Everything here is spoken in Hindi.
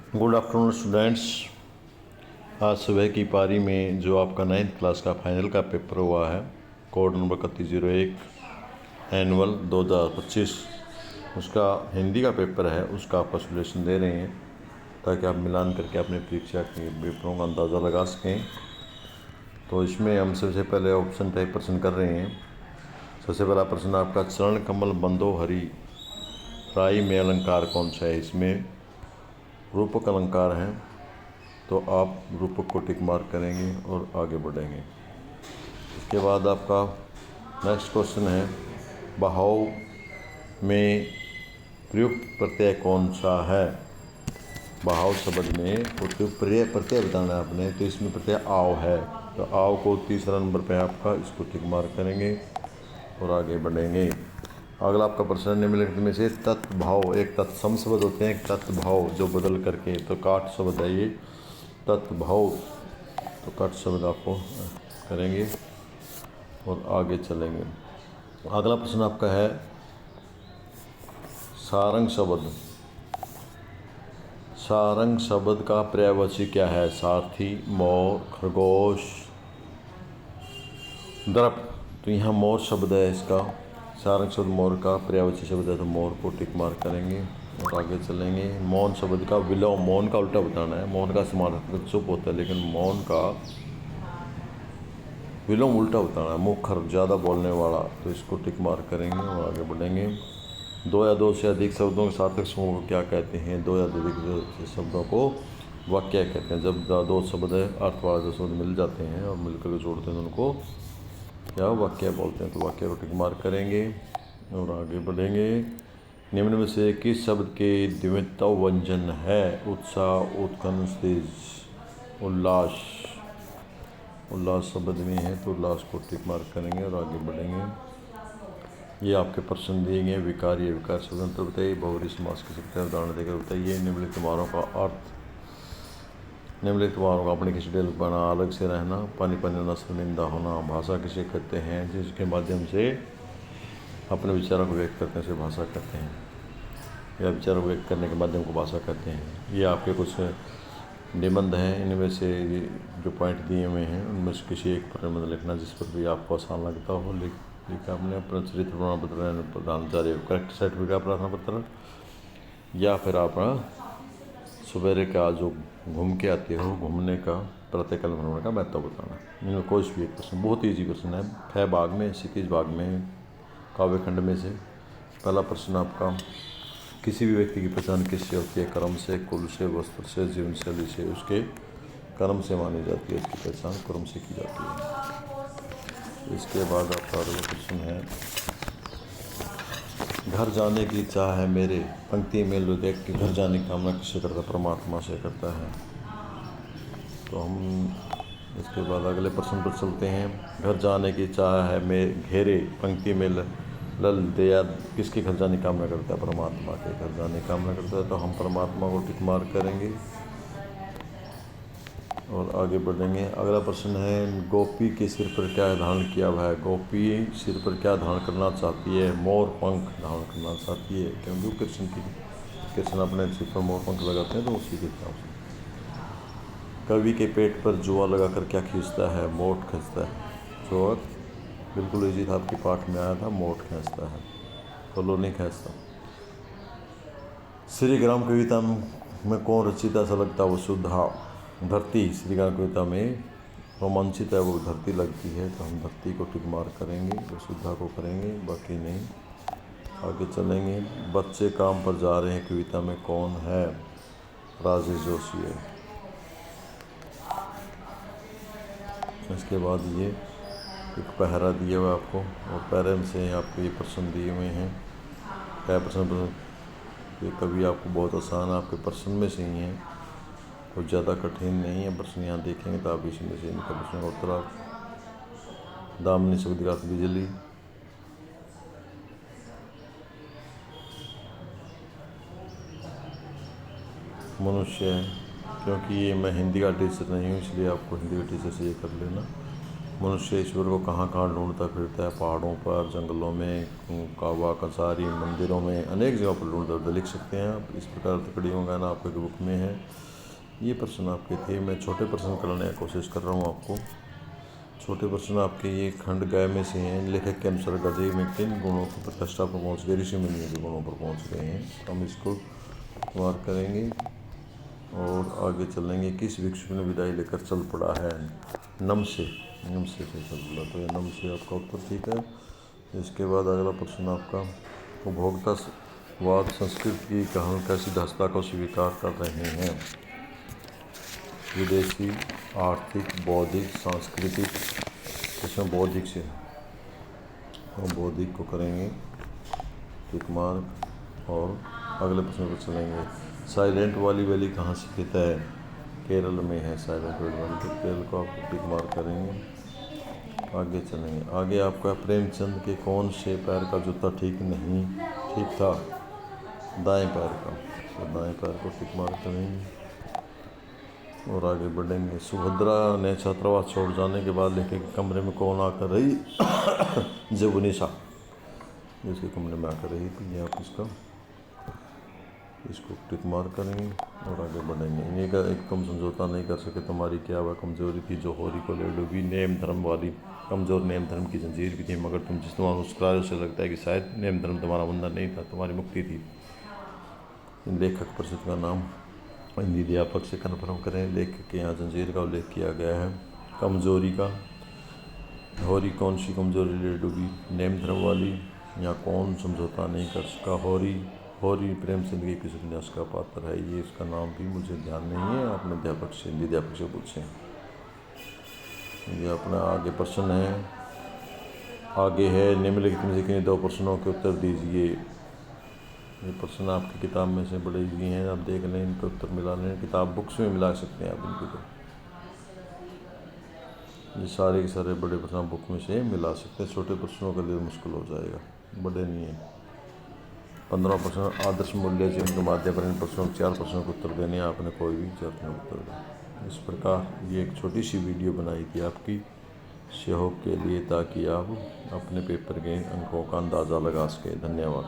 Good afternoon students. आज सुबह की पारी में जो आपका 9th क्लास का फाइनल का पेपर हुआ है, कोड नंबर 3101 एनुअल 2025, उसका हिंदी का पेपर है, उसका आपका सोल्यूशन दे रहे हैं ताकि आप मिलान करके अपने परीक्षा के पेपरों का अंदाज़ा लगा सकें। तो इसमें हम सबसे पहले ऑप्शन टाइप प्रश्न कर रहे हैं। सबसे पहला प्रश्न आपका, चरण कमल बंदो हरी राई में अलंकार कौन सा है? इसमें रूपक अलंकार हैं, तो आप रूपक को टिक मार्क करेंगे और आगे बढ़ेंगे। इसके बाद आपका नेक्स्ट क्वेश्चन है, बहाव में प्रयुक्त प्रत्यय कौन सा है? बहाव शब्द में प्रत्यय बताना है आपने, तो इसमें प्रत्यय आव है, तो आव को तीसरा नंबर पे आपका इसको टिक मार्क करेंगे और आगे बढ़ेंगे। अगला आपका प्रश्न निम्नलिखित में से तत्भाव, एक तत्सम शब्द होते हैं, एक तत्भाव जो बदल करके, तो काट शब्द है ये तत्भाव, तो काट शब्द आपको करेंगे और आगे चलेंगे। अगला प्रश्न आपका है, सारंग शब्द, सारंग शब्द का पर्यायवाची क्या है? सारथी, मोर, खरगोश, दर्प। तो यहाँ मोर शब्द है, इसका सारंग शब्द मोर का पर्यायवाची शब्द है, तो मोर को टिक मार्क करेंगे और आगे चलेंगे। मौन शब्द का विलोम, मौन का उल्टा बताना है, मौन का समानार्थक चुप होता है, लेकिन मौन का विलोम उल्टा बताना है, मुखर ज़्यादा बोलने वाला, तो इसको टिक मार्क करेंगे और आगे बढ़ेंगे। दो या दो से अधिक शब्दों के सार्थक समूह को क्या कहते हैं? दो या अधिक शब्दों को वाक्य कहते हैं। जब दो शब्द अर्थ वाले दो शब्द मिल जाते हैं और मिलकर के जोड़ते हैं तो उनको क्या वाक्य बोलते हैं, तो वाक्य को टिक मार्क करेंगे और आगे बढ़ेंगे। निम्न में से किस शब्द के द्वित्व व्यंजन है? उत्साह, उत्कंठ, तेज, उल्लास। उल्लास शब्द में है, तो उल्लास को टिक मार्क करेंगे और आगे बढ़ेंगे। ये आपके प्रश्न दिए गए। विकार, ये विकार शब्द बताइए, बहुवरी समास के सकते हैं, उदाहरण देकर बताइए। निम्नलिखित वारों का अर्थ, निम्नलिखित वारों का अपने किसी डेल बना, अलग से रहना, पानी पानी होना, शर्मिंदा होना। भाषा किसे कहते हैं? जिसके माध्यम से अपने विचारों को व्यक्त करने से भाषा कहते हैं, या विचारों को व्यक्त करने के माध्यम को भाषा कहते हैं। ये आपके कुछ निबंध हैं, इनमें से जो पॉइंट दिए हुए हैं उनमें से किसी एक पर निबंध लिखना जिस पर भी आपको आसान लगता हो। लिखा आपने अपना चरित्र प्रमाण पत्र, प्रधानाचार्य करेक्ट सर्टिफिकेट प्रार्थना पत्र, या फिर आप सवेरे का जो घूम के आते हो, घूमने का प्रातःकाल भ्रमण का महत्व बताना। इनमें कोई भी एक प्रश्न, बहुत ईजी प्रश्न है, 6 भाग में, 21 भाग में, काव्यखंड में से। पहला प्रश्न आपका, किसी भी व्यक्ति की पहचान किससे होती है? कर्म से, कुल से, वस्त्र से, जीवन शैली से। उसके कर्म से मानी जाती है, उसकी पहचान कर्म से की जाती है। इसके बाद आपका अगला प्रश्न है, घर जाने की चाह है मेरे, पंक्ति में व्यक्ति घर जाने की कामना किससे करता है? परमात्मा से करता है। तो हम इसके बाद अगले प्रश्न पर चलते हैं। घर जाने की चाह है मैं घेरे, पंक्ति में लल दया किसके घर जाने की कामना करता है? परमात्मा के घर जाने की कामना करता है, तो हम परमात्मा को टिक मार्क करेंगे और आगे बढ़ेंगे। अगला प्रश्न है, गोपी के सिर पर क्या धारण किया हुआ है? गोपी सिर पर क्या धारण करना चाहती है? मोर पंख धारण करना चाहती है, क्योंकि कृष्ण अपने सिर पर मोर पंख लगाते हैं, तो उसी के हिसाब से। कवि के पेट पर जुआ लगाकर क्या खींचता है? मोट खींचता है। जो बिल्कुल इजी था, आपके पाठ में आया था, मोट खींचता है, फलो नहीं खींचता। श्रीग्राम कविता में कौन रचिता ऐसा लगता है? वो सुधा। धरती श्रीग्राम कविता में रोमांचित है, वो धरती लगती है, तो हम धरती को टिक मार्क करेंगे, वो सुधा को करेंगे, बाकी नहीं। आगे चलेंगे। बच्चे काम पर जा रहे हैं कविता में कौन है? राजेश जोशी है। इसके बाद ये एक पहरा दिया हुआ आपको, और पैरे से आपको ये प्रश्न दिए हुए हैं। क्या प्रश्न? ये कभी आपको बहुत आसान आपके प्रश्न में से ही हैं, कुछ ज़्यादा कठिन नहीं है। प्रश्न यहाँ देखेंगे तो आप इसमें से इनका प्रश्न का उत्तर आप। दामिनी शब्द का अर्थ बिजली। मनुष्य है, क्योंकि ये मैं हिंदी का टीचर नहीं हूँ, इसलिए आपको हिंदी के टीचर से ये कर लेना। मनुष्य ईश्वर को कहाँ कहाँ ढूंढता फिरता है, पहाड़ों पर, जंगलों में, काबा कसारी मंदिरों में, अनेक जगहों पर ढूंढता फिरता। लिख सकते हैं आप। इस प्रकार तकड़ियों का ना आपके बुक में है। ये प्रश्न आपके थे। मैं छोटे प्रश्न कराने की कोशिश कर रहा हूँ आपको। छोटे प्रश्न आपके ये खंड गए में से हैं। लेखक के अनुसार गधे में किन गुणों की प्रतिष्ठा पर पहुँच गए? ऋषि मुनियों के गुणों पर पहुँच गए हैं। हम इसको मार्क करेंगे और आगे चलेंगे। किस भिक्षुक ने विदाई लेकर चल पड़ा है? नम से चल पड़ा। तो ये नम से आपका उत्तर ठीक है। इसके बाद अगला प्रश्न आपका, उपभोक्तावाद संस्कृति की कहानी का सिद्धांतता को स्वीकार कर रहे हैं? विदेशी, आर्थिक, बौद्धिक, सांस्कृतिक। इसमें बौद्धिक से और बौद्धिक को करेंगे टिक मार्क और अगले प्रश्न पर चलेंगे। साइलेंट वाली वैली कहाँ स्थित है? केरल में है साइलेंट वैली। तो केरल को आप टिक मार्क करेंगे। आगे चलेंगे। आगे आपका प्रेमचंद के कौन से पैर का जूता ठीक था? दाएं पैर का। तो दाएं पैर को टिक मार्क करेंगे और आगे बढ़ेंगे। सुभद्रा ने छात्रावास छोड़ जाने के बाद लेखक के कमरे में कौन आकर रही? जबुनिशा जिसके कमरे में आकर रही थी। आप इसको टिक मार्क करेंगे और आगे बढ़ेंगे। इन्हीं का एक कम समझौता नहीं कर सके तुम्हारी क्या वह कमजोरी थी जो होरी को ले डूबी? नेम धर्म वाली कमजोर नेम धर्म की जंजीर भी थी, मगर तुम जिस तुम्हारा मुस्कुराए उससे लगता है कि शायद नेम धर्म तुम्हारा बंधन नहीं था, तुम्हारी मुक्ति थी। लेखक प्रसिद्ध का नाम हिंदी अध्यापक से कन्फर्म करें। लेखक के यहाँ जंजीर का उल्लेख किया गया है। कमजोरी का, होरी कौन सी कमजोरी ले डूबी? नेम धर्म वाली। या कौन समझौता नहीं कर सका? होरी प्रेमचंद के किस उपन्यास का पात्र है? ये इसका नाम भी मुझे ध्यान नहीं है, अपने अध्यापक से, हिंदी अध्यापक से पूछें। ये अपना आगे प्रश्न है। आगे है, निम्नलिखित में से किन्हीं दो प्रश्नों के उत्तर दीजिए। ये प्रश्न आपकी किताब में से बड़े इजी हैं, आप देख लें, इनके उत्तर मिला लें। किताब बुक्स में मिला सकते हैं आप इनके। तो ये सारे के सारे बड़े प्रश्न बुक में से मिला सकते हैं। छोटे प्रश्नों के लिए मुश्किल हो जाएगा, बड़े नहीं है। 15 प्रश्न आदर्श मूल्य से उनके माध्यम पर इन प्रश्नों 4 प्रश्नों के उत्तर देने, आपने कोई भी 4 प्रश्नों के उत्तर दें। इस प्रकार ये एक छोटी सी वीडियो बनाई थी आपकी सहयोग के लिए, ताकि आप अपने पेपर के अंकों का अंदाज़ा लगा सकें। धन्यवाद।